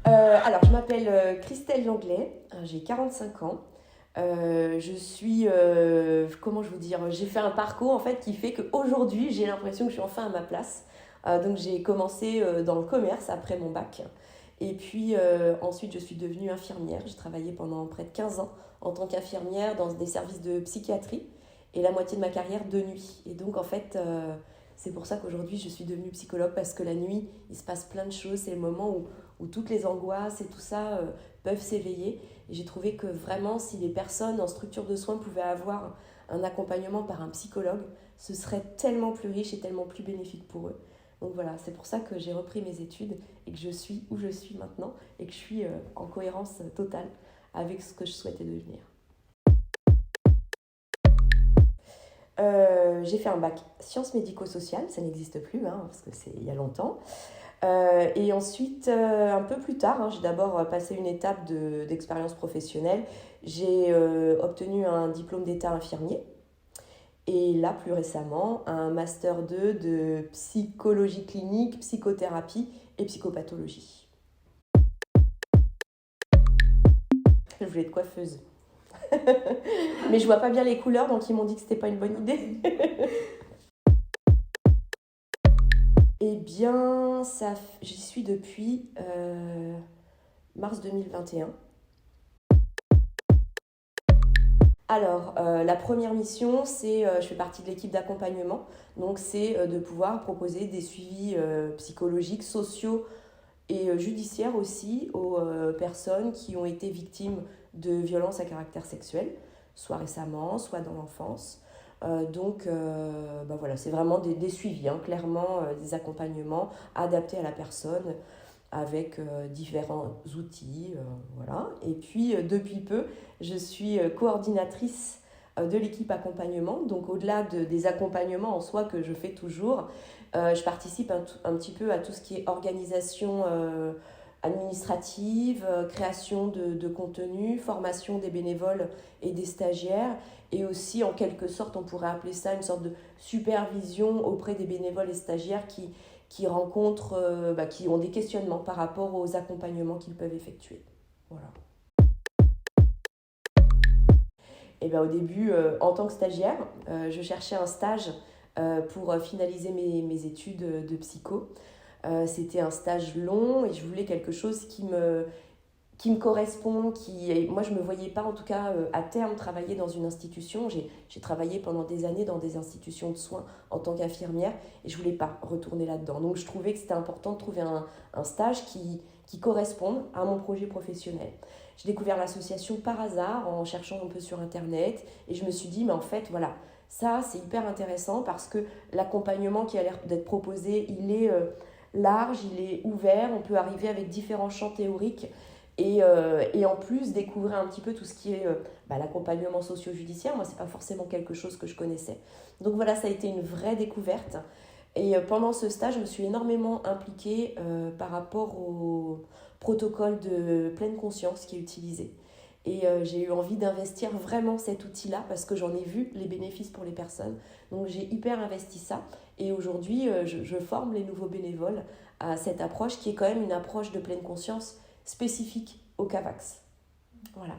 Alors, je m'appelle Christelle Langlais, j'ai 45 ans. Je suis, comment je vous dire, j'ai fait un parcours en fait qui fait qu'aujourd'hui j'ai l'impression que je suis enfin à ma place. Donc j'ai commencé dans le commerce après mon bac. Et puis ensuite je suis devenue infirmière. J'ai travaillé pendant près de 15 ans en tant qu'infirmière dans des services de psychiatrie et la moitié de ma carrière de nuit. Et donc en fait c'est pour ça qu'aujourd'hui je suis devenue psychologue parce que la nuit il se passe plein de choses. C'est le moment où toutes les angoisses et tout ça peuvent s'éveiller. Et j'ai trouvé que vraiment, si les personnes en structure de soins pouvaient avoir un accompagnement par un psychologue, ce serait tellement plus riche et tellement plus bénéfique pour eux. Donc voilà, c'est pour ça que j'ai repris mes études et que je suis où je suis maintenant et que je suis en cohérence totale avec ce que je souhaitais devenir. J'ai fait un bac sciences médico-sociales, ça n'existe plus parce que c'est il y a longtemps. Et ensuite, un peu plus tard, j'ai d'abord passé une étape d'expérience professionnelle. J'ai obtenu un diplôme d'état infirmier. Et là, plus récemment, un master 2 de psychologie clinique, psychothérapie et psychopathologie. Je voulais être coiffeuse. Mais je vois pas bien les couleurs, donc ils m'ont dit que c'était pas une bonne idée. Eh bien, j'y suis depuis mars 2021. Alors, la première mission, c'est, je fais partie de l'équipe d'accompagnement, donc c'est de pouvoir proposer des suivis psychologiques, sociaux et judiciaires aussi aux personnes qui ont été victimes de violences à caractère sexuel, soit récemment, soit dans l'enfance. Voilà, c'est vraiment des suivis, clairement des accompagnements adaptés à la personne avec différents outils, voilà. Et puis, depuis peu, je suis coordinatrice de l'équipe accompagnement. Donc, au-delà des accompagnements en soi que je fais toujours, je participe un petit peu à tout ce qui est organisation administrative, création de contenu, formation des bénévoles et des stagiaires, et aussi, en quelque sorte, on pourrait appeler ça une sorte de supervision auprès des bénévoles et stagiaires qui rencontrent, qui ont des questionnements par rapport aux accompagnements qu'ils peuvent effectuer. Voilà. Et au début, en tant que stagiaire, je cherchais un stage pour finaliser mes études de psycho. C'était un stage long et je voulais quelque chose qui me correspond, moi je ne me voyais pas en tout cas à terme travailler dans une institution. J'ai travaillé pendant des années dans des institutions de soins en tant qu'infirmière et je ne voulais pas retourner là-dedans. Donc je trouvais que c'était important de trouver un stage qui corresponde à mon projet professionnel. J'ai découvert l'association par hasard en cherchant un peu sur internet et je me suis dit mais en fait voilà, ça c'est hyper intéressant parce que l'accompagnement qui a l'air d'être proposé, il est large, il est ouvert, on peut arriver avec différents champs théoriques. Et en plus, découvrir un petit peu tout ce qui est l'accompagnement socio-judiciaire. Moi, ce n'est pas forcément quelque chose que je connaissais. Donc voilà, ça a été une vraie découverte. Et pendant ce stage, je me suis énormément impliquée par rapport au protocole de pleine conscience qui est utilisé. Et j'ai eu envie d'investir vraiment cet outil-là parce que j'en ai vu les bénéfices pour les personnes. Donc j'ai hyper investi ça. Et aujourd'hui, je forme les nouveaux bénévoles à cette approche qui est quand même une approche de pleine conscience spécifique au CAVAX. Voilà.